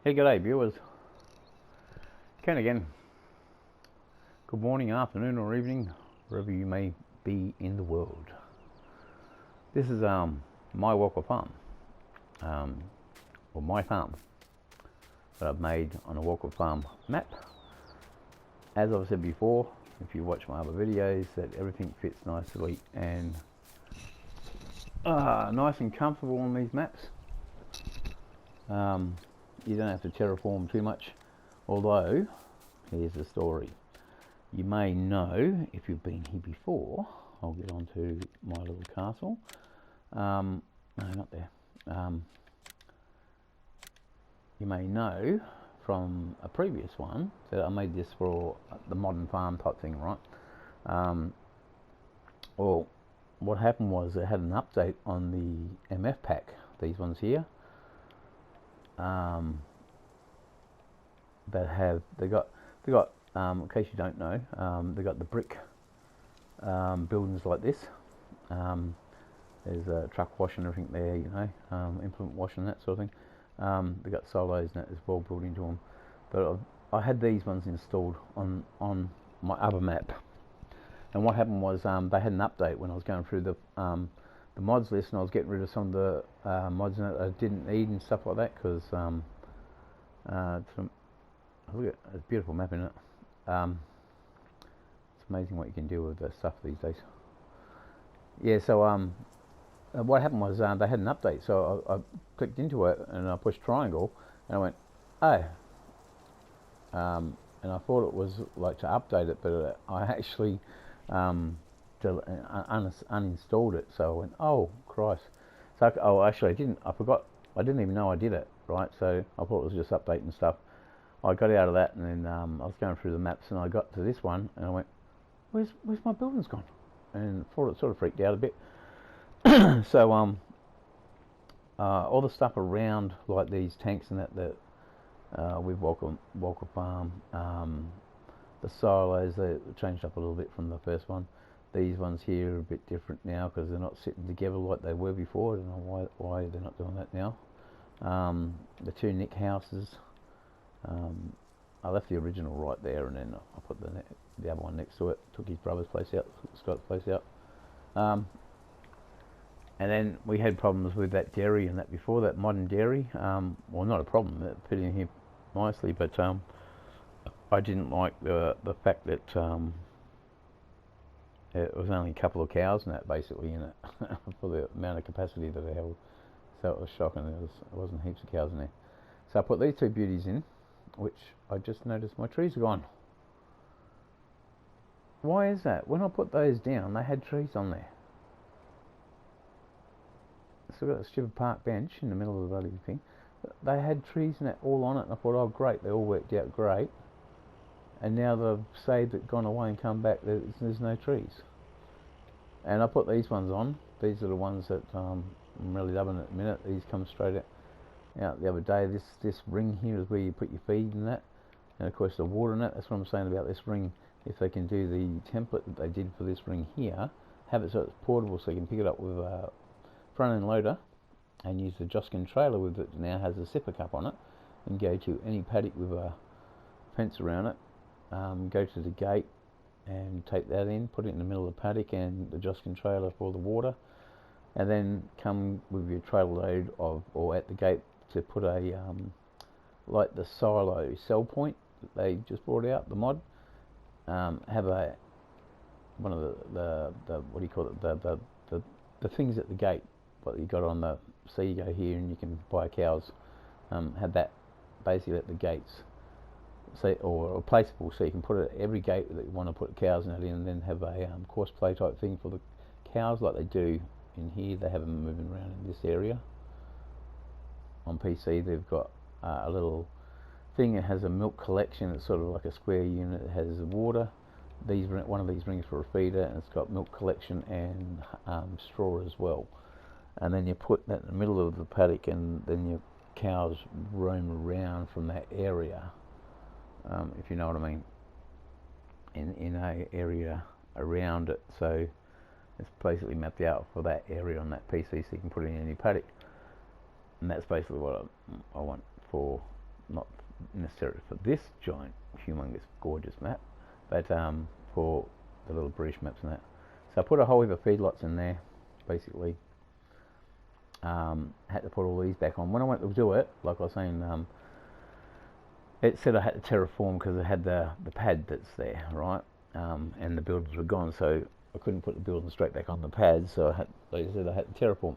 Hey, g'day viewers. Ken again. Good morning, afternoon or evening, wherever you may be in the world. This is my welker farm, or my farm that I've made on a welker farm map. As I've said before, if you watch my other videos, that everything fits nicely and nice and comfortable on these maps. You don't have to terraform too much, although here's the story. You may know, if you've been here before, I'll get on to my little castle. No, not there. You may know from a previous one that I made this for the modern farm type thing, right? Well, what happened was it had an update on the MF pack, these ones here. They got in case you don't know, they got the brick buildings like this. There's a truck wash and everything there, you know, implement wash and that sort of thing. They got silos and that as well built into them. But I had these ones installed on my other map. And what happened was they had an update when I was going through the mods list, and I was getting rid of some of the mods in it I didn't need and stuff like that, because look at it's a beautiful map in it. It's amazing what you can do with the stuff these days. Yeah, so what happened was they had an update, so I clicked into it and I pushed triangle and I went, oh, and I thought it was like to update it, but I actually uninstalled it. So I went, oh Christ. So actually I forgot. I didn't even know I did it, right? So I thought it was just updating stuff. I got out of that, and then I was going through the maps, and I got to this one, and I went, where's my buildings gone? And thought it sort of freaked out a bit. So all the stuff around, like these tanks and that with welker farm, the silos, they changed up a little bit from the first one. These ones here are a bit different now because they're not sitting together like they were before. I don't know why they're not doing that now. The two Nick houses, I left the original right there, and then I put the other one next to it. Took his brother's place out, Scott's place out. And then we had problems with that dairy and that before, that modern dairy. Well, not a problem, it fit in here nicely, but I didn't like the fact that it was only a couple of cows and that basically in it for the amount of capacity that it held. So it was shocking. It wasn't heaps of cows in there. So I put these two beauties in, which I just noticed my trees are gone. Why is that? When I put those down, they had trees on there. So I've got a stupid park bench in the middle of the bloody thing. They had trees and that all on it, and I thought, oh great, they all worked out great. And now they've saved it, gone away and come back, there's no trees. And I put these ones on. These are the ones that I'm really loving at the minute. These come straight out the other day. This ring here is where you put your feed and that. And of course the water in that, that's what I'm saying about this ring. If they can do the template that they did for this ring here, have it so it's portable so you can pick it up with a front end loader and use the Joskin trailer with it. Now has a sipper cup on it, and go to any paddock with a fence around it. Go to the gate and take that in, put it in the middle of the paddock and the Joskin trailer for the water, and then come with your trailer load or at the gate to put a like the silo cell point that they just brought out, the mod. Have one of the what do you call it, the things at the gate, what you got on the, so you go here and you can buy cows, have that basically at the gates, so, or placeable, so you can put it at every gate that you want to put cows in it in, and then have a course play type thing for the cows like they do in here. They have them moving around in this area. On PC they've got a little thing. It has a milk collection. It's sort of like a square unit. It has water. One of these rings for a feeder, and it's got milk collection and straw as well. And then you put that in the middle of the paddock, and then your cows roam around from that area, if you know what I mean, in a area around it. So it's basically mapped out for that area on that PC, so you can put it in any paddock. And that's basically what I want for not necessarily for this giant, humongous, gorgeous map, but for the little British maps and that. So I put a whole heap of feedlots in there, basically. Had to put all these back on. When I went to do it, like I was saying, it said I had to terraform because it had the pad that's there, right? And the buildings were gone, so I couldn't put the building straight back on the pad, so they said I had to terraform.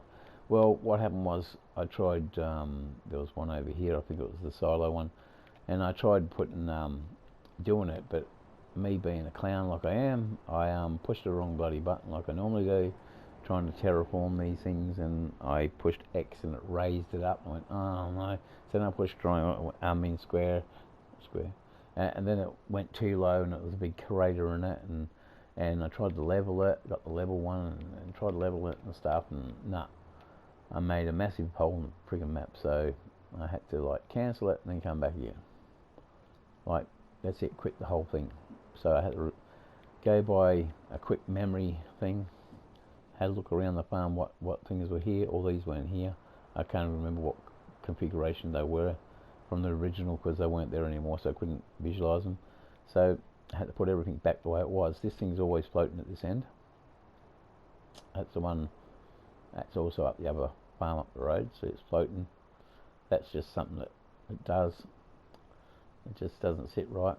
Well, what happened was I tried, there was one over here, I think it was the silo one, and I tried putting, doing it, but me being a clown like I am, I pushed the wrong bloody button like I normally do, trying to terraform these things, and I pushed X and it raised it up, and I went, oh no, so then I pushed square, and then it went too low, and it was a big crater in it, and I tried to level it, got the level one, and tried to level it and stuff, and nah. I made a massive hole in the friggin' map, so I had to like cancel it and then come back again. Like, that's it, quit the whole thing. So I had to go by a quick memory thing, had a look around the farm, what things were here. All these weren't here. I can't remember what configuration they were from the original because they weren't there anymore, so I couldn't visualize them. So I had to put everything back the way it was. This thing's always floating at this end. That's the one. That's also up the other farm up the road, so it's floating. That's just something that it does. It just doesn't sit right.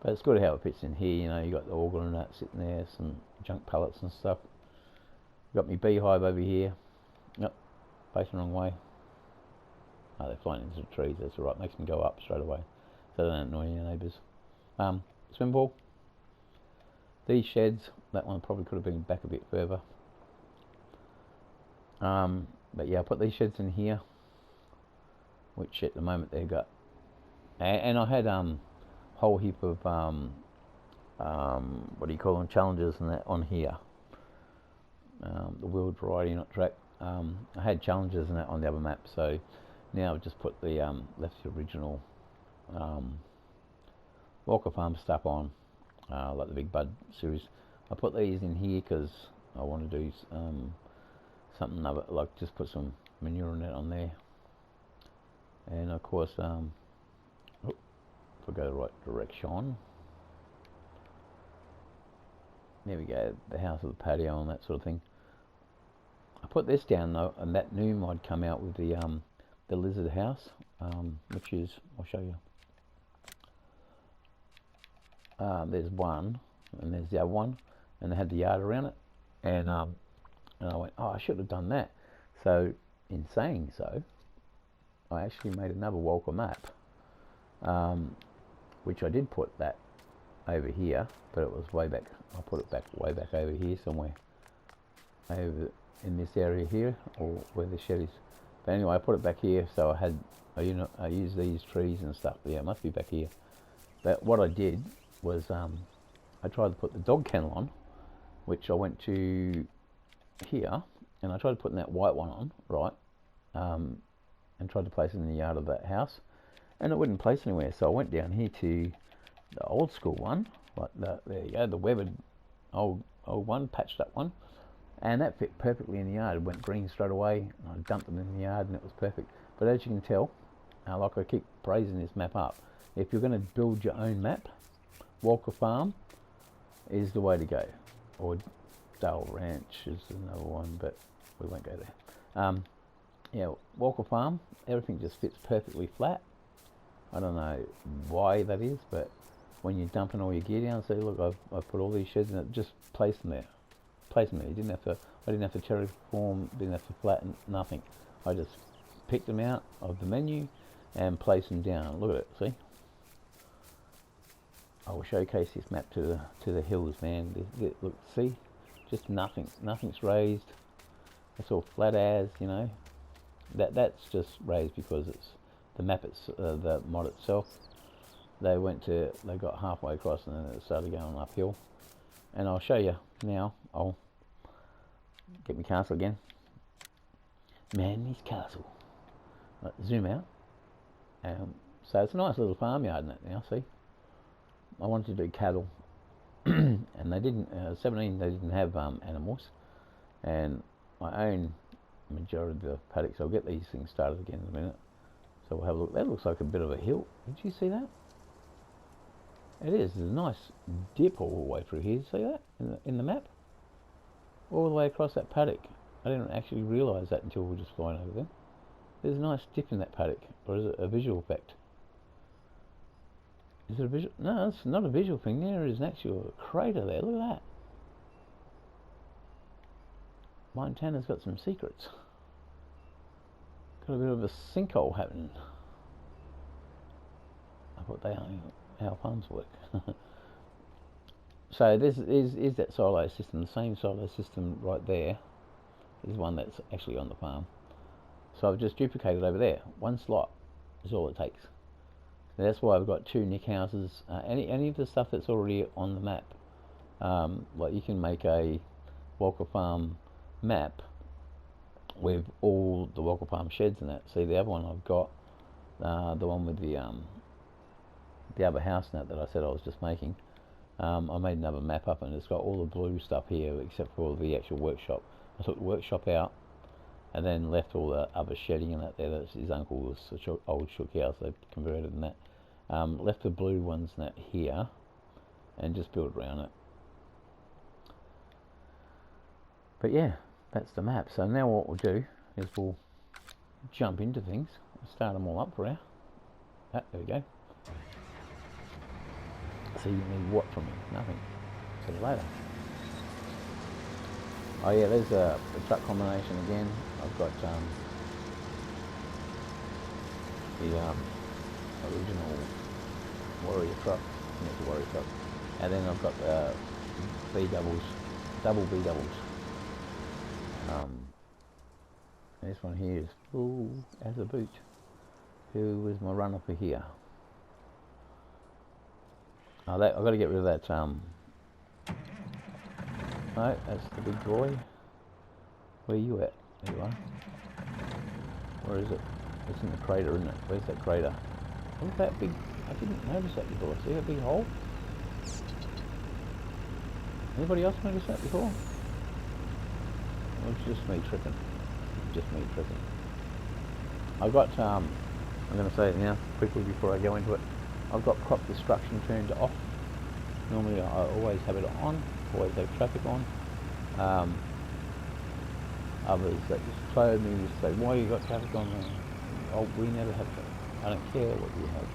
But it's good how it fits in here, you know, you got the auger and that sitting there, some junk pallets and stuff. Got me beehive over here. Yep, facing the wrong way. Oh, they're flying into the trees, that's alright, makes them go up straight away. So they don't annoy your neighbours. Swim ball. These sheds, that one probably could have been back a bit further. But yeah, I put these sheds in here, which at the moment they've got, and I had whole heap of what do you call them, challenges and that on here. The wheeled variety, not track. I had challenges and that on the other map, so now I've just put the left the original Walker Farm stuff on, like the Big Bud series. I put these in here because I want to do something other, like just put some manure in it on there, and of course if I go the right direction, there we go, the house with the patio and that sort of thing. I put this down though, and that new mod come out with the lizard house, which is, I'll show you. There's one, and there's the other one, and they had the yard around it, and I went, oh, I should have done that. So in saying so, I actually made another Walker map, which I did put that over here, but it was way back. I put it back way back over here somewhere, over in this area here, or where the shed is. But anyway, I put it back here, so I had, I used these trees and stuff. Yeah, it must be back here. But what I did was, I tried to put the dog kennel on, which I went to here, and I tried putting that white one on, right, and tried to place it in the yard of that house, and it wouldn't place anywhere. So I went down here to the old school one, like there you go, the weathered old one, patched up one, and that fit perfectly in the yard. It went green straight away, and I dumped them in the yard, and it was perfect. But as you can tell, like I keep praising this map up, if you're going to build your own map, Walker Farm is the way to go, or Dale Ranch is another one, but we won't go there. Yeah, Walker Farm, everything just fits perfectly flat. I don't know why that is, but when you're dumping all your gear down, see, look, I've put all these sheds in it, just place them there. Place them there. You didn't have to, I didn't have to terraform, didn't have to flatten, nothing. I just picked them out of the menu and placed them down. Look at it, see? I will showcase this map to the hills, man. Look, see? Just nothing's raised. It's all flat as, you know. That's just raised because it's the map. It's the mod itself. They got halfway across and then it started going uphill. And I'll show you now. I'll get my castle again. Manly's Castle. Right, zoom out. So it's a nice little farmyard in it now. See, I wanted to do cattle. And they didn't, 17 they didn't have animals, and I own the majority of the paddocks. I'll get these things started again in a minute. So we'll have a look. That looks like a bit of a hill. Did you see that? It is. There's a nice dip all the way through here. See that in the map? All the way across that paddock. I didn't actually realise that until we were just flying over there. There's a nice dip in that paddock. Or is it a visual effect? Is it a visual? No, it's not a visual thing. There is an actual crater there. Look at that. Montana's got some secrets. Got a bit of a sinkhole happening. I thought they are how farms work. So this is that silo system. The same silo system right there is one that's actually on the farm. So I've just duplicated over there. One slot is all it takes. That's why I've got 2 nick houses. Any of the stuff that's already on the map, like you can make a welker farm map with all the welker farm sheds in that. See the other one I've got, the one with the other house in that I said I was just making. I made another map up and it's got all the blue stuff here except for the actual workshop. I took the workshop out and then left all the other shedding in that there. That's his uncle's old shook house. They converted in that. Left the blue ones in that here and just built around it. But yeah, that's the map. So now what we'll do is we'll jump into things. Start them all up for you. There we go. So you need what from me? Nothing. See you later. Oh yeah, there's the truck combination again. I've got the original Warrior truck, the Warrior truck, and then I've got the B doubles, double B doubles. This one here is full as a boot. Who is my runner for here? Oh, I've got to get rid of that. No, that's the big boy. Where are you at? There you are. Where is it? It's in the crater, isn't it? Where's that crater? Look at that big. I didn't notice that before. See that big hole? Anybody else notice that before? Or it's just me tripping. Just me tripping. I've got. I'm going to say it now quickly before I go into it. I've got crop destruction turned off. Normally I always have it on, always have traffic on. Others that just clothe me just say, why you got traffic on? Oh, we never have traffic. I don't care what you have.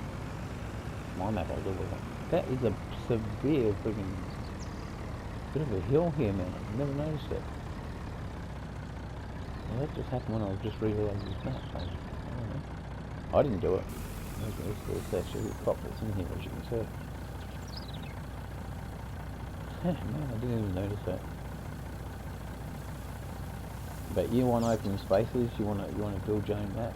My map, I'll do with it. That is a severe friggin' bit of a hill here, man. I've never noticed it. Well, that just happened when I was just realising this map. So, I don't know. I didn't do it. There's actually a crop that's in here, as you can see. Man, I didn't even notice that. But you want open spaces. You want to build your own map.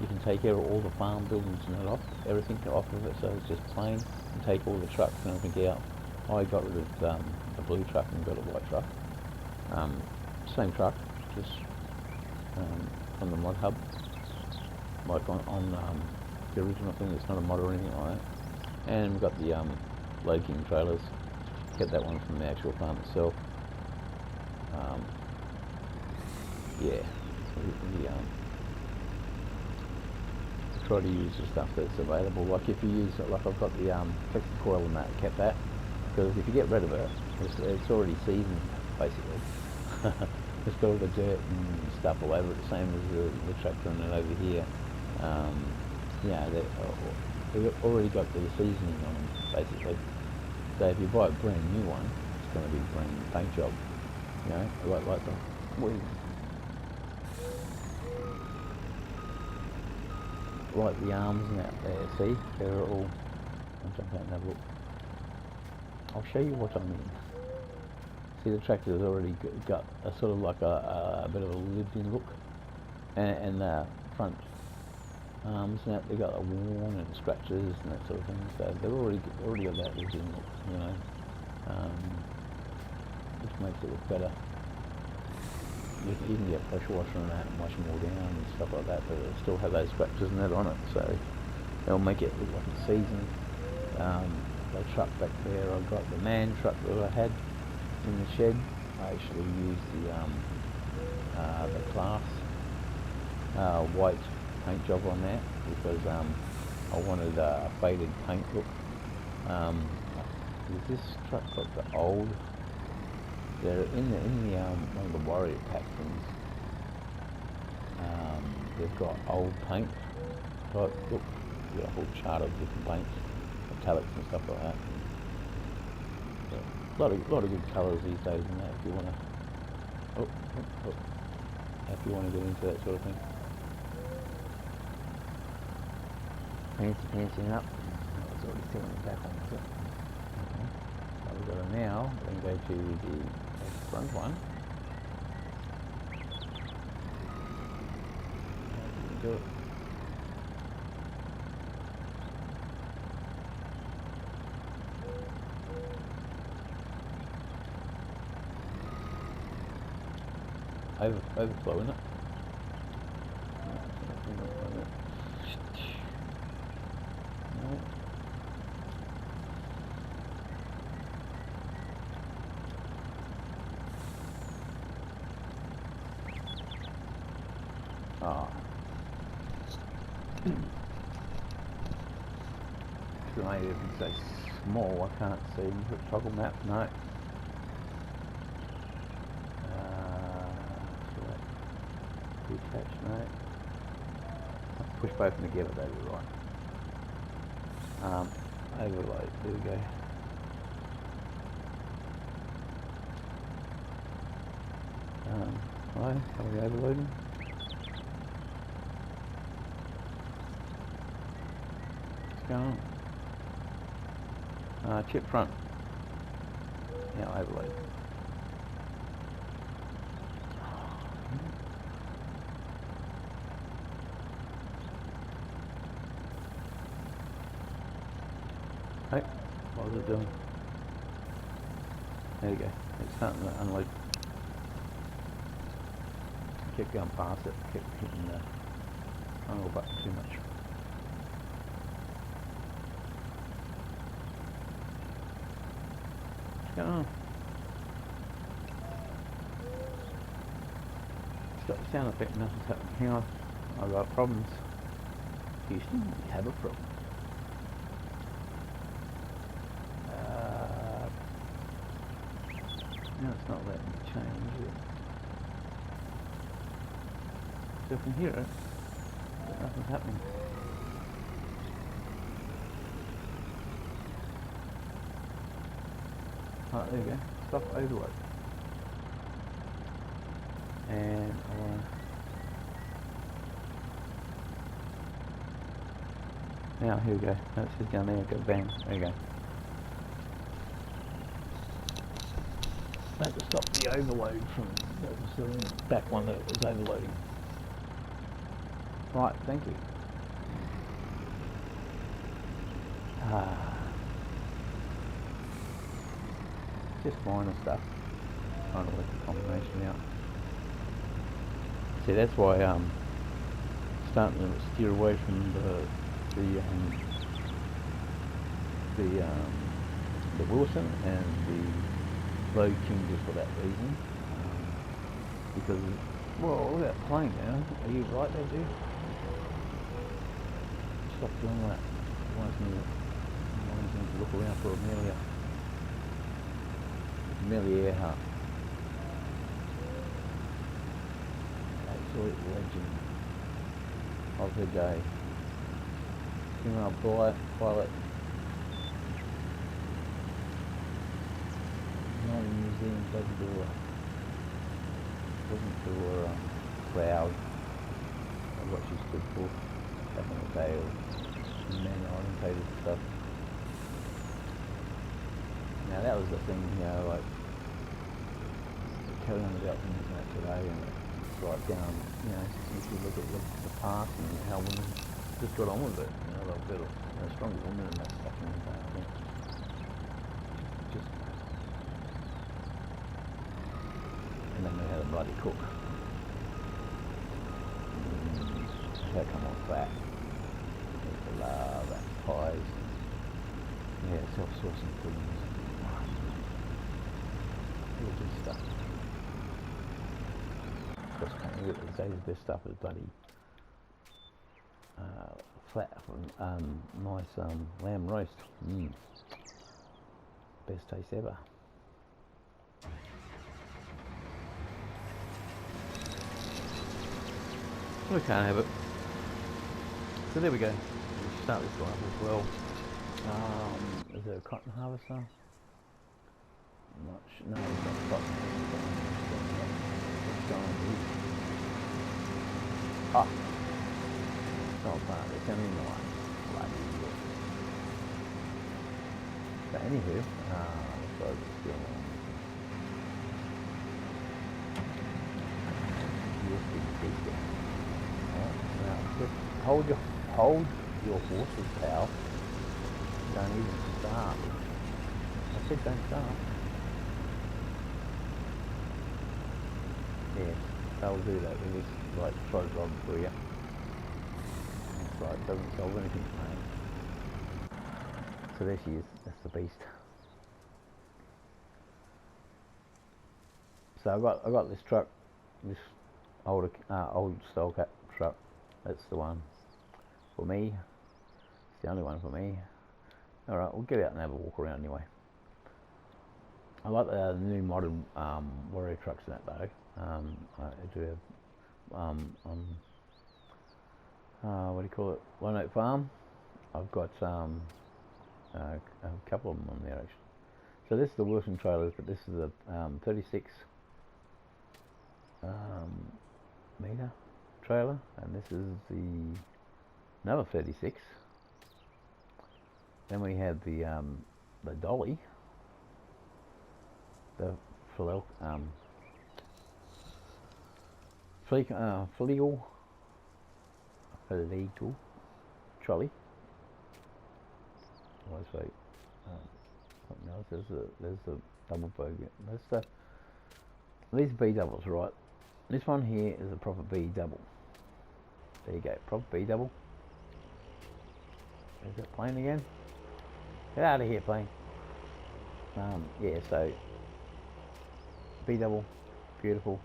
You can take care of all the farm buildings and that off, everything off of it, so it's just plain. And take all the trucks and everything out. I got rid of the blue truck and got a white truck. Same truck, just from the mod hub. Like on the original thing, it's not a mod or anything like that. And we've got the Load King trailers. Get that one from the actual farm itself. Yeah, try to use the stuff that's available. Like if you use it, like I've got the flexi coil and that, kept that, because if you get rid of it, it's already seasoned basically. It's got all the dirt and stuff all over it, the same as the tractor and it over here. Yeah, they've already got the seasoning on them, basically. So if you buy a brand new one, it's going to be a brand new paint job. You know, like the like the arms and that there, see? They're all... I'll jump out and have a look. I'll show you what I mean. See, the tractor's already got a sort of like a bit of a lived-in look. And the front arms and that, they've got a worn and scratches and that sort of thing. So they've already got that lived-in look, you know. Which makes it look better. You can get pressure washer on that and wash them all down and stuff like that, but it'll still have those scratches and that on it, so they'll make it look like it's seasoned. The truck back there, I've got the man truck that I had in the shed. I actually used the class white paint job on that because I wanted a faded paint look. This truck got the old. They're in the one of the Warrior pack things. They've got old paint type look. You've got a whole chart of different paints, metallics and stuff like that. A lot of good colours these days in that if you want to. If you want to get into that sort of thing. Fancying up. I was already filling it back on, was it? Okay. So we've got it now. We can go to the front one. Do it. Overflow, isn't it? No. Ah. Maybe if it's so small, I can't see. Put toggle map, no. Detach, no. Push both of them together, that'll be right. Overload, there we go. Right, are we overloading? What's going on? Chip front. Now overload. Hey, what was it doing? There you go. It's starting to unload. I kept going past it, kept hitting the triangle button too much. What's going on? Stop the sound effect, nothing's happening. Hang on, I've got problems. Houston, we have a problem. No, it's not letting me change it. So I can hear it, but nothing's happening. Alright, there we go. Stop overload. And I want to... Now, here we go. No, it says down there, go bang. There you go. That to stop the overload from the back one that was overloading. Right, thank you. Just minor stuff. Trying to work the combination out. See, that's why starting to steer away from the Wilson and the Road King just for that reason. Because, well, look at that plane now. Are you right there, dude? Stop doing that. Reminds me to look around for Amelia Earhart. Absolute legend of her day. Female pilot. Not in New Zealand, wasn't too proud of what she stood for back in the day, or men orientated stuff. Now that was the thing, you know, like carrying on about things like today, and it's right down, you know, if you look at the past and how women just got on with it, you know, they were better, stronger women than that back in the day, I think. Just and then they had a bloody cook. How come on flat? People love that pies. Yeah, self-sourcing things. All good stuff. Of course, can't get the best stuff is bloody flat, nice lamb roast. Best taste ever. We can't have it. So there we go. We'll start this one up as well. Is there a cotton harvester? Not sure. No, it's not cotton. What's going on here? Oh, it's not fun. It's only in the one. But anywho, so it's still on. Now just hold your horse's power. Don't even start. I said don't start. Yes, they'll do that with this like trot rod for you. It's like it doesn't solve anything, mate. So there she is. That's the beast. So I got this truck, this old style cat truck. That's the one for me. It's the only one for me. All right, we'll get out and have a walk around anyway. I like the new modern warrior trucks and that though. I do have what do you call it? Lone Oak Farm. I've got a couple of them on there actually. So this is the Wilson trailers, but this is a 36 meter trailer, and this is another 36. Then we have the dolly, the legal trolley. Always wait. Something else. There's the double bogey. These B doubles, right? This one here is a proper B double. There you go, proper B double. Is it plane again? Get out of here, plane. Yeah, so B double, beautiful.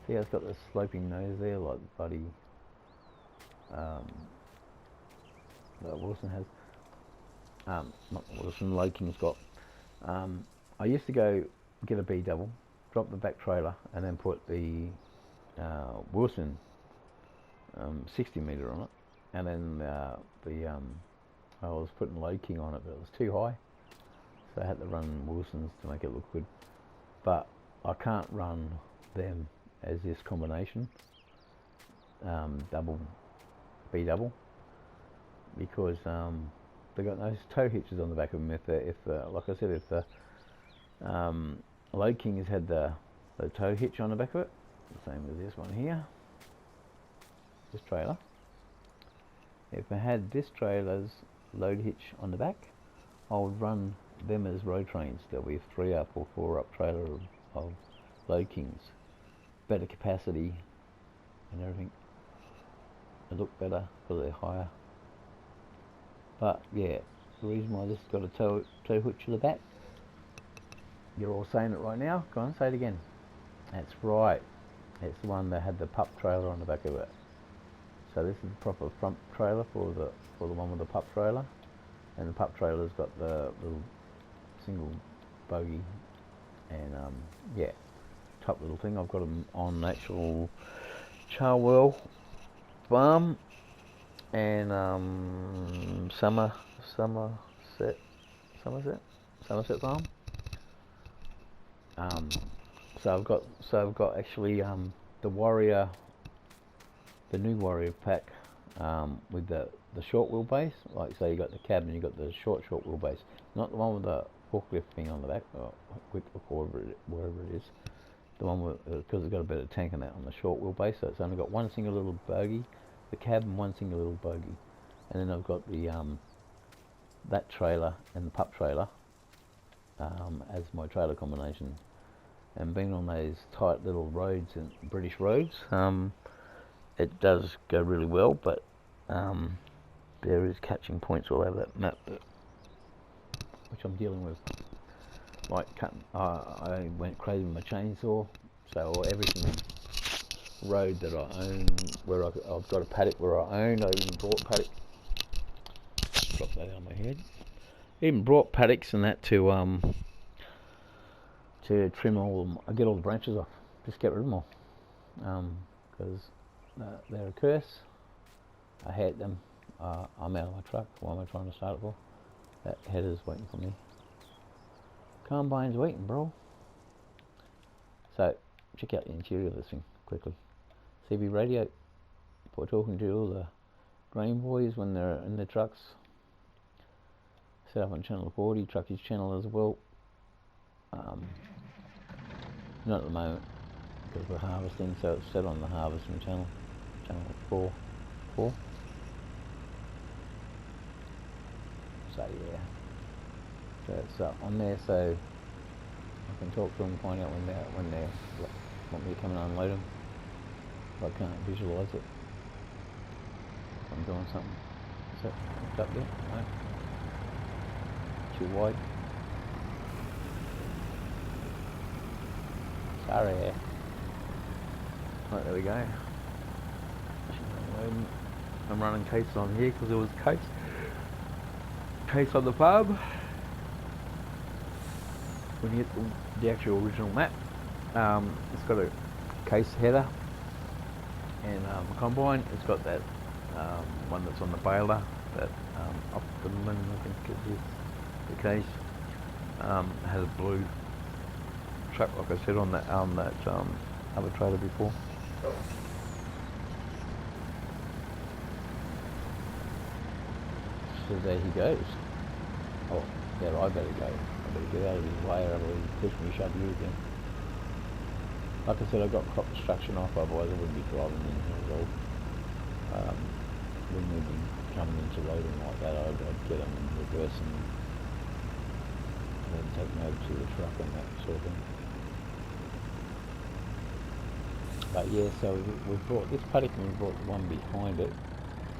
See how it's got the sloping nose there, like bloody that Wilson has. Not Wilson, Loking's got. I used to go get a B double, drop the back trailer, and then put the Wilson 60 meter on it, and then I was putting Loking on it, but it was too high, so I had to run Wilsons to make it look good. But I can't run them as this combination double B double because they got those toe hitches on the back of them. If like I said, if the Loking has had the toe hitch on the back of it, the same as this one here, this trailer. If I had this trailer's load hitch on the back, I would run them as road trains. There'll be a 3 up or 4 up trailer of Lokings, better capacity and everything. They look better because they're higher. But yeah, the reason why this has got a toe hitch to the back, you're all saying it right now. Go on, say it again. That's right. It's the one that had the pup trailer on the back of it. So this is the proper front trailer for the one with the pup trailer, and the pup trailer's got the little single bogie, and yeah, top little thing. I've got them on actual Charwell Farm and Somerset Farm. So I've got actually the Warrior, the new Warrior pack with the short wheelbase. Like say you got the cab and you got the short wheelbase, not the one with the forklift thing on the back or wherever it is. The one with because it's got a better tank in that on the short wheelbase, so it's only got one single little bogie, the cab, and one single little bogie. And then I've got the that trailer and the pup trailer as my trailer combination. And being on those tight little roads and British roads, it does go really well, but there is catching points all over that map, which I'm dealing with. Like I went crazy with my chainsaw, so everything road that I own, where I've got a paddock where I own, I even bought paddock drop that on my head. Even brought paddocks and that to trim get all the branches off. Just get rid of them all. Because they're a curse. I hate them. I'm out of my truck. Why am I trying to start it for? That header's waiting for me. Combine's waiting, bro. So, check out the interior of this thing quickly. CB radio for talking to all the grain boys when they're in the trucks. Set up on channel 40, truckies channel as well. Not at the moment because we're harvesting, so it's set on the harvesting channel, channel 4. So yeah, so it's on there, so I can talk to them, find out when they want me to come and unload them. If I can't visualise it, if I'm doing something. Is it hooked up yet? No. Too wide. Sorry. Right, there we go. I'm running case on here because there was case on the farm. When you get the actual original map, it's got a case header and a combine. It's got that one that's on the baler, that Optimum, I think it is the case. It has a blue truck, like I said, on that other trailer before. So there he goes. Oh, there I better go. I better get out of his way, or he'll push me shut you again. Like I said, I got crop destruction off, otherwise I wouldn't be driving in here at all. When we'd be coming into loading like that, I'd get them in reverse and then take them over to the truck and that sort of thing. But yeah, so we brought this paddock and we brought the one behind it,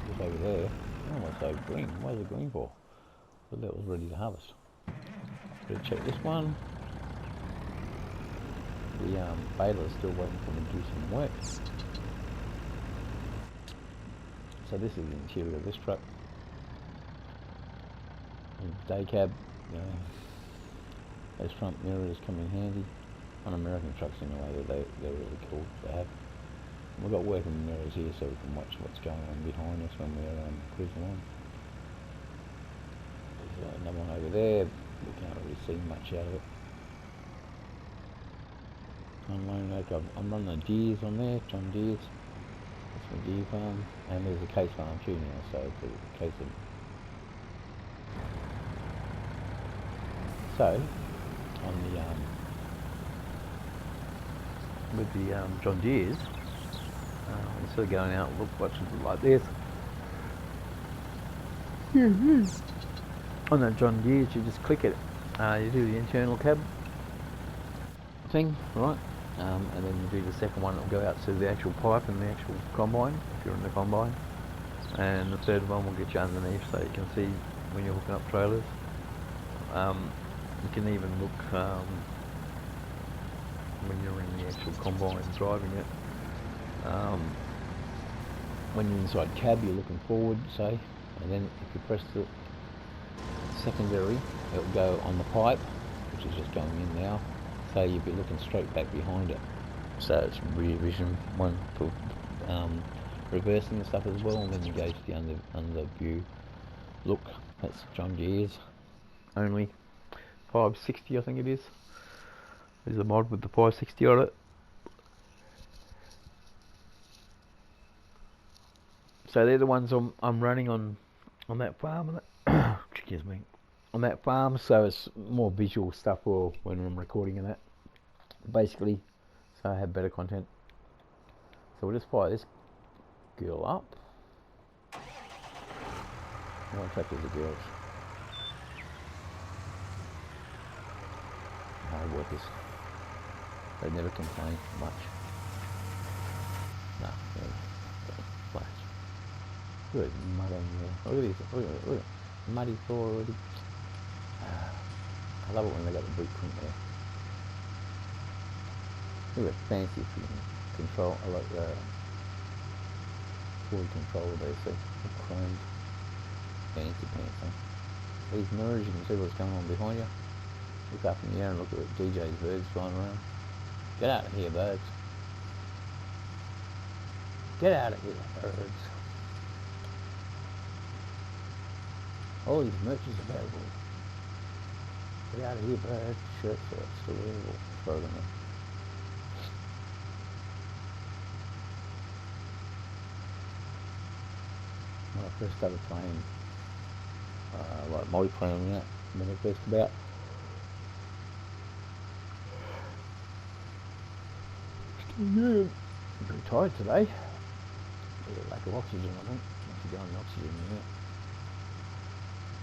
just over there. Oh, it's so green. Why is it green for? Well, that was ready to harvest. Better check this one. The baler's still waiting for me to do some work. So this is the interior of this truck. Day cab, you know, those front mirrors come in handy. On American trucks anyway, they're really cool to have. We've got working mirrors here so we can watch what's going on behind us when we're cruising along. There's another one over there, we can't really see much out of it. I'm running the Deers on there, John Deers. That's the deer farm, and there's a case farm too now, so it's a case of... So, on the with the John Deere's, instead of going out and watching it like this, on that John Deere's you just click it, you do the internal cab thing, right, and then you do the second one, it'll go out to the actual pipe and the actual combine, if you're in the combine, and the third one will get you underneath so you can see when you're hooking up trailers. You can even look when you're in the actual combine driving it. When you're inside cab, you're looking forward, say, and then if you press the secondary, it'll go on the pipe, which is just going in now, so you'll be looking straight back behind it. So it's rear vision, one for reversing and stuff as well, and then you go to the under view look. That's John Deere's only 560, I think it is. There's a mod with the 560 on it. So they're the ones I'm running on that farm. Excuse me, on that farm. So it's more visual stuff for when I'm recording and that. Basically, so I have better content. So we'll just fire this girl up. I want to check the girls. Hard workers. They never complain much. No, flash. Look at mud on there. Look at this. Look at muddy floor already. I love it when they got the boot print there. Look at fancy control. I like the Ford controller there, see? Chromed. Fancy pants, huh? These mirrors, you can see what's going on behind you. Look up in the air and look at the DJ's birds flying around. Get out of here, birds. Get out of here, birds. All these merches available. Get out of here, birds. Shirts are still available. As far as I know. When I first started playing, like multiplayer and that, when I first about. Yeah, I'm pretty tired today. Yeah, lack of oxygen, I think. Once you go on the oxygen, yeah.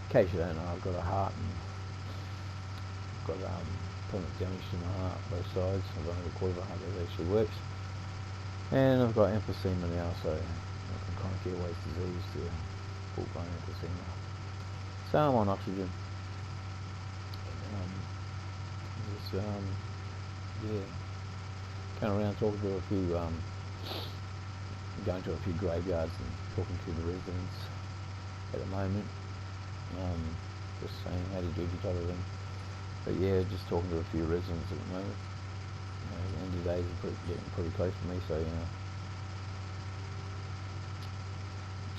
In case you don't know, I've got a heart and got permanent damage to my heart, both sides. I've only got a quarter of a heart that actually works. And I've got emphysema now, so from chronic airways disease to full-blown emphysema. So I'm on oxygen. Just, yeah, going around talking to a few, going to a few graveyards and talking to the residents at the moment. Just saying how do you do type of thing. But yeah, just talking to a few residents at the moment. The end of the days are getting pretty close for me, so you know,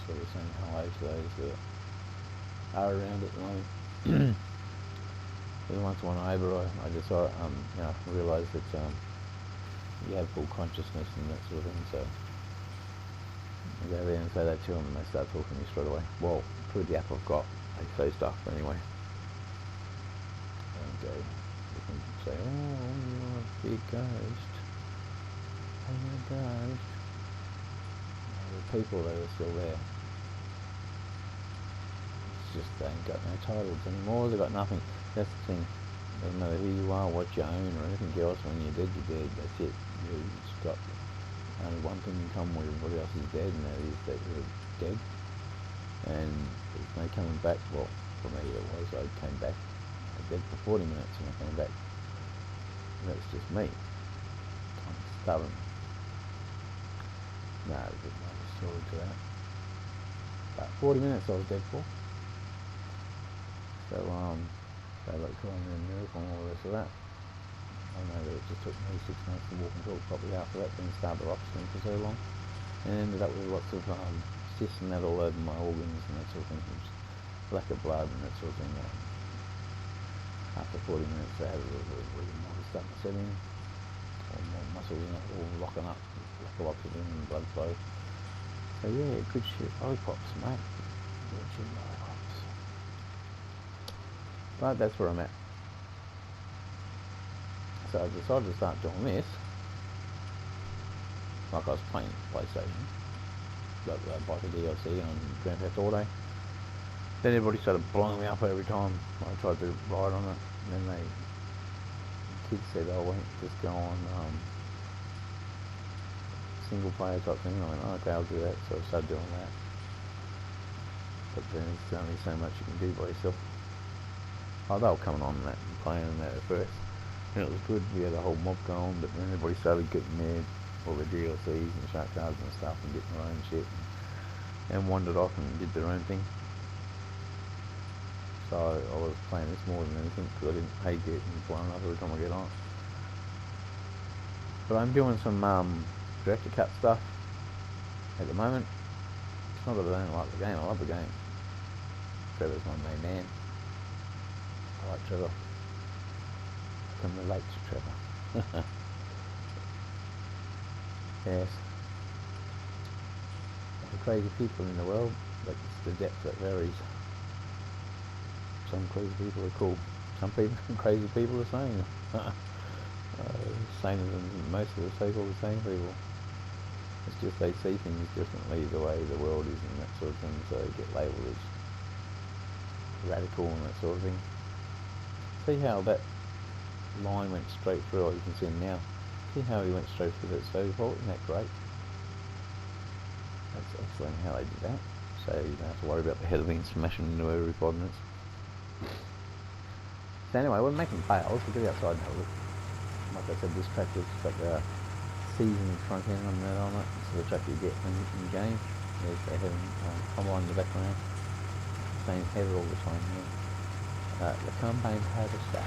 sort of saying hello to those that are around at the moment. Once one over, I just you know, realised that you have full consciousness and that sort of thing. So I go there and say that to them, and they start talking to me straight away. Well, through the app I've got, they say stuff anyway. Okay, you can say, "Oh, you're a big ghost. Hey, you're a ghost." The people that are still there, it's just they ain't got no titles anymore. They've got nothing. That's the thing. Doesn't matter who you are, what you own, or anything else. When you're dead, you're dead. That's it. You've just got only one thing in common with everybody else is dead, and that is that you're dead. And there's no coming back. Well, for me it was. I came back. I was dead for 40 minutes and I came back. And that's just me. I'm stubborn. No, there's a bit more of a story to that. But 40 minutes I was dead for. So, they like calling me a miracle and all the rest of that. I know that it just took me 6 months to walk and talk properly after that, being starved of oxygen for so long. And ended up with lots of cysts and that all over my organs and that sort of thing, which lack of blood and that sort of thing. After 40 minutes they had a little more starting to set in, or more muscles and that all locking up, lack of oxygen and blood flow. So yeah, good shit, lollipops, mate. Good shit, lollipops. But that's where I'm at. So I decided to start doing this, like I was playing PlayStation, got bought the DLC on Grand Theft Auto. Then everybody started blowing me up every time I tried to ride on it. And then kids said, "Oh, wait, just go on single player type thing." I went, "Oh, okay, I'll do that." So I started doing that. But then it's only so much you can do by yourself. Oh, they were coming on that and playing on that at first. And it was good, we had a whole mob going, but then everybody started getting their all the DLCs and shark cards and stuff and getting their own shit and wandered off and did their own thing. So I was playing this more than anything because I didn't hate getting blown up every time I get on. But I'm doing some director cut stuff at the moment. It's not that I don't like the game, I love the game. Trevor's my main man. I like Trevor. I can relate to Trevor. Yes. There are crazy people in the world, but it's the depth that varies. Some crazy people are cool. Some people, crazy people are sane. Saner than most of the so-called sane people. It's just they see things differently the way the world is and that sort of thing, so they get labelled as radical and that sort of thing. See how that line went straight through, or you can see him now. See how he went straight through that stove vault, isn't that great? That's excellent how they did that. So you don't have to worry about the header being smashing into every 5 minutes. So anyway, we're making bales. We'll get outside and have a look. Like I said, this tractor's got the seasoned front end on that so the tractor you get in the game. There's the head combine in the background. same header all the time. Yeah. The combine harvester.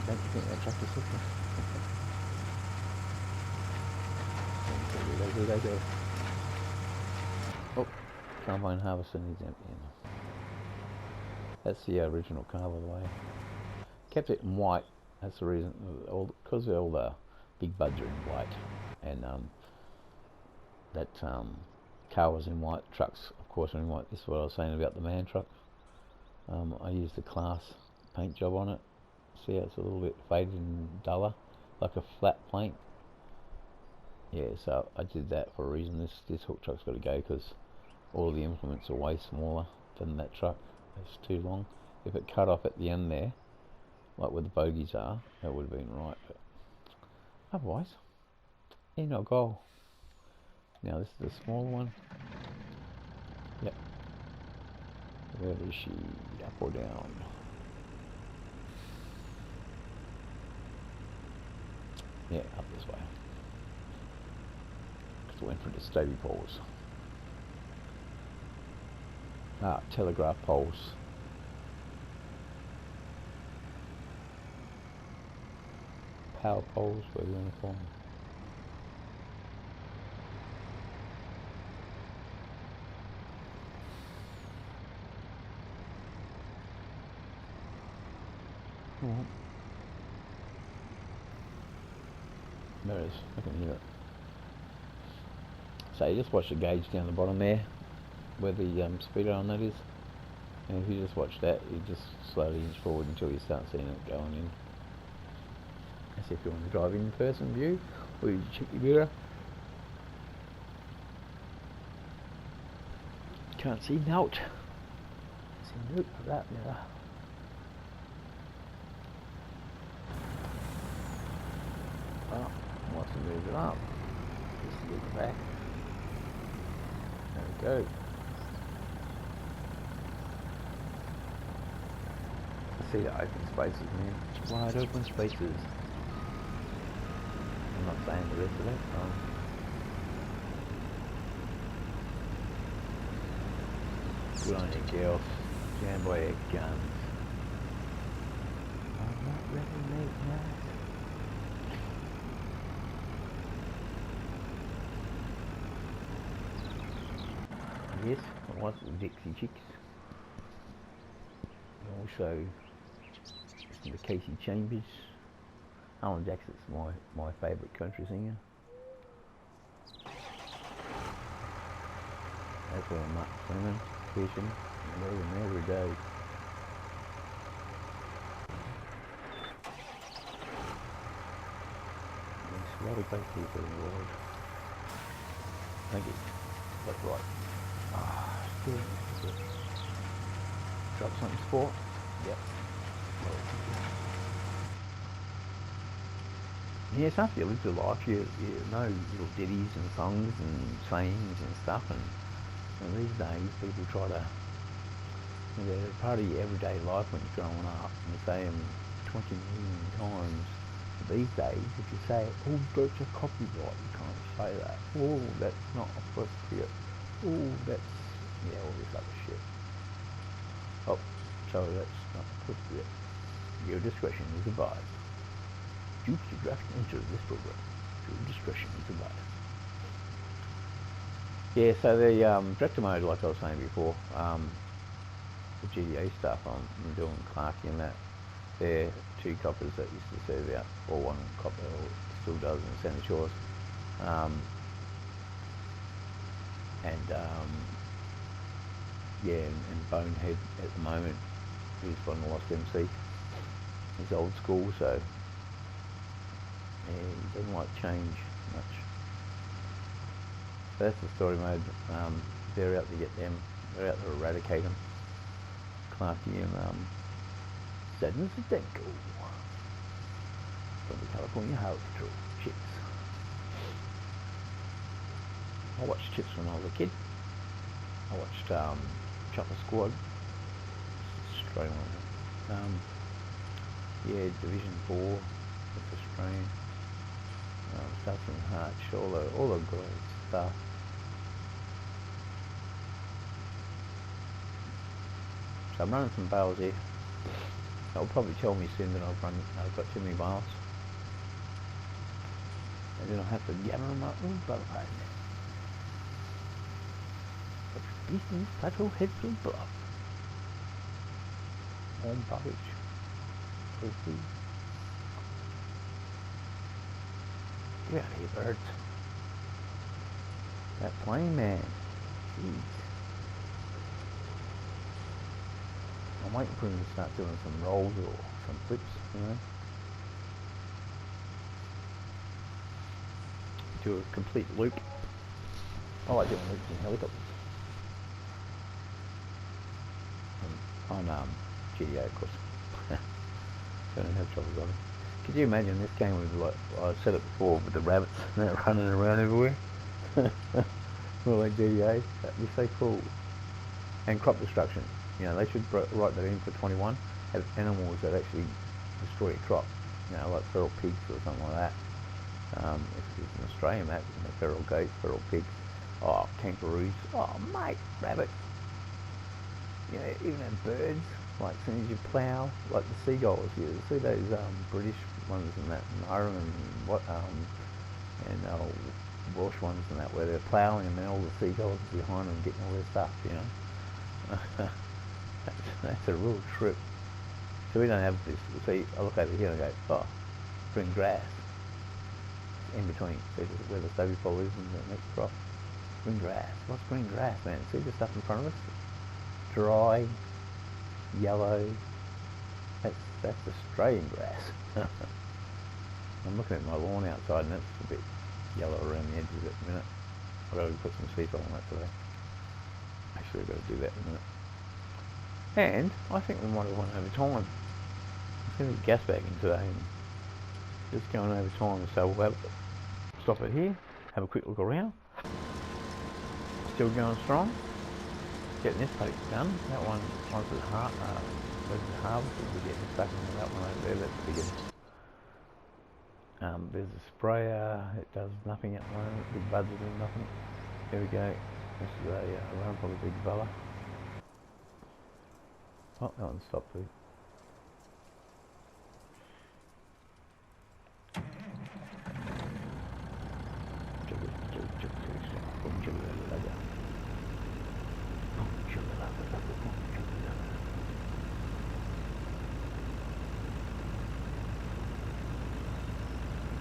Don't you think that tractor's looking? Go. Oh, combine harvester needs emptying. That's the original car, by the way. Kept it in white. That's the reason. Because all the big buds are in white, and that car was in white. Trucks, of course, are in white. This is what I was saying about the man truck. I used the Class paint job on it. See how it's a little bit faded and duller, like a flat paint. Yeah, so I did that for a reason. This hook truck's got to go because all the implements are way smaller than that truck. It's too long. If it cut off at the end there, like where the bogies are, that would have been right. But otherwise, no goal. Now this is the smaller one. Yep. Where is she? Up or down? Yeah, up this way. Because I went for the stony poles. Telegraph poles. Power poles, whatever you want to call them. There it is, I can hear it. So you just watch the gauge down the bottom there, where the speedo on that is. And if you just watch that, you just slowly inch forward until you start seeing it going in. That's if you want to drive in person view, or you check your mirror. Can't see note. See note of that mirror. Oh, wants to move it up. Just a little back. There we go. See the open spaces, man. Wide open spaces. I'm not saying the rest of that. Good on you, girls. Jam boy at guns. I'm not ready to make nice. Yes, I want the Dixie Chicks. And also the Casey Chambers. Alan Jackson's my favourite country singer. That's where I'm up swimming, fishing, and living every day. There's a lot of great people in the world. Thank you. That's right. Good. Drop something sport? Yep. Yeah, it's after you live your life, you know little ditties and songs and sayings and stuff, and these days people try to, they're part of your everyday life when you're growing up, and you say them 20 million times. But these days, if you say, oh, that's a copyright, you can't say that. Oh, that's not appropriate. Oh, that's, yeah, all this other shit. Oh, sorry, that's not appropriate. Your discretion is advised. Due to the draft nature of this program, your discretion is advised. Yeah, so the director mode, like I was saying before, the GDA stuff I'm doing Clarkie and that, they're two coppers that used to serve out, or one copper still does in Sandy Shores. Yeah, and Bonehead at the moment is on the Lost MC. He's old school, so yeah, he doesn't like change much. So that's the story mode. They're out to get them. They're out to eradicate them. Clarkie and Sadness and Denko from the California Highway Patrol. Chips. I watched Chips when I was a kid. I watched Chopper Squad. Australian one. Yeah, Division 4. That's Australian. Stuff from Hutch, all the great stuff. So I'm running some bales here. That'll probably tell me soon that I've got too many bales. And then I'll have to gather them up. Ooh, brother, business, petrol, head to bluff. On buckage. Proceed. Get out of here, birds. That plane, man. Jeez. I'm waiting for him to start doing some rolls or some flips, you know. Do a complete loop. I like doing loops in helicopters. On GDO, of course. Don't have trouble on it. Could you imagine this game was like, I said it before, with the rabbits running around everywhere? More like GTA. That'd be so cool. And crop destruction. You know, they should write that in for 21. Have animals that actually destroy your crop. You know, like feral pigs or something like that. If it's an Australian map, you know, feral goats, feral pigs. Oh, kangaroos. Oh, mate, rabbits. You know, even in birds, like as soon as you plough, like the seagulls, you see those British ones and that, and Welsh ones and that, where they're ploughing and then all the seagulls are behind them getting all their stuff, you know. that's a real trip. So we don't have this. See, I look over here and I go, oh, green grass. In between, see where the stubby pole is and the next crop. Green grass. What's green grass, man? See the stuff in front of us? Dry, yellow. That's Australian grass. I'm looking at my lawn outside and it's a bit yellow around the edges at the minute. I've got to put some seed on that today. Actually, I've got to do that in a minute. And I think we might have won over time. I'm going to gas back in today and just going over time. So we'll stop it here, have a quick look around. Still going strong. Getting this paddock done. That one, once it's harvested, we're getting stuck into that one over there. That's the biggest. There's a sprayer. It does nothing at the moment. Big buds are doing nothing. There we go. This is a run, probably big fella. Oh, that one stopped too.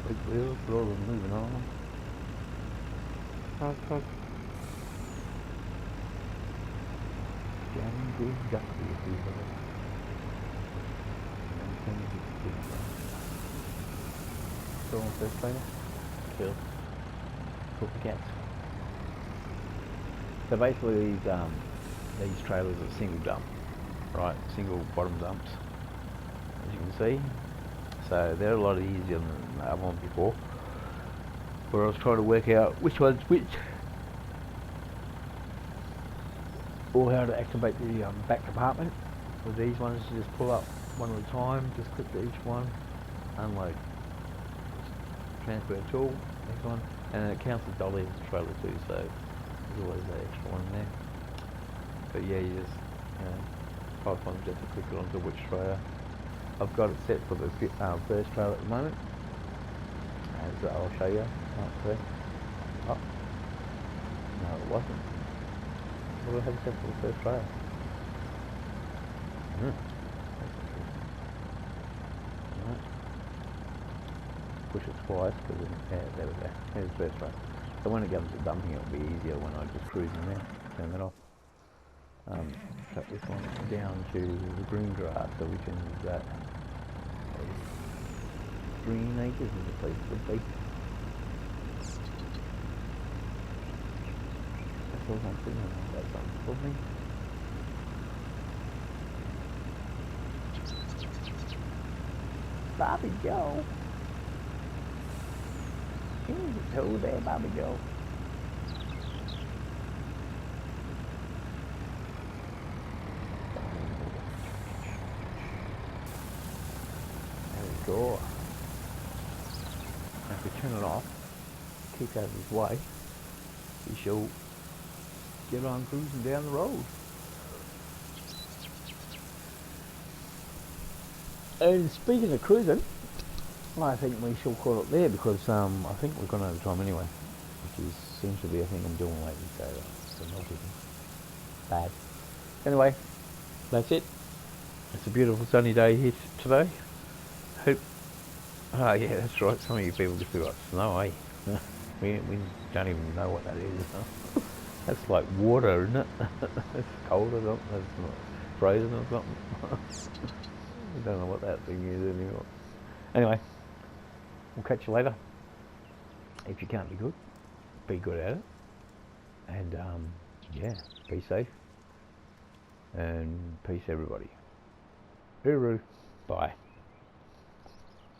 Big wheels, we're all moving on. Down big ducky if you will. Still on first player? Still. Cool cats. So basically these trailers are single dump, right? Single bottom dumps, as you can see. So they're a lot easier than the other one before, where I was trying to work out which one's which, or how to activate the back compartment. With these ones, you just pull up one at a time, just click to each one, unload, transfer tool, next one, and then it counts as dolly as a trailer too, so there's always that extra one there. But yeah, you just, five times just to click it onto which trailer. I've got it set for the first trailer at the moment, as I'll show you. Oh, no it wasn't. What do I have it set for the first trailer? Right. Push it twice, because there we go. There's the first trailer. So when it comes to dumping, it'll be easier when I just cruise in there. Turn that off. Cut this one down to the green grass, so we can use that. Green acres is a place to be. That's all I'm thinking about. That's something for me. Bobby Joe. Can you just hold there, Bobby Joe? Door. If we turn it off, keep out of his way, we shall get on cruising down the road. And speaking of cruising, I think we shall call it there because I think we've gone out of time anyway, which seems to be a thing I'm doing lately, so it's not even bad. Anyway, that's it. It's a beautiful sunny day here today. Hope. Oh yeah, that's right. Some of you people just got snow, eh? we don't even know what that is. That's like water, isn't it? It's cold or something. It's not frozen or something. We don't know what that thing is anymore. Anyway, we'll catch you later. If you can't be good at it. And yeah, be safe. And peace, everybody. Hooroo. Bye.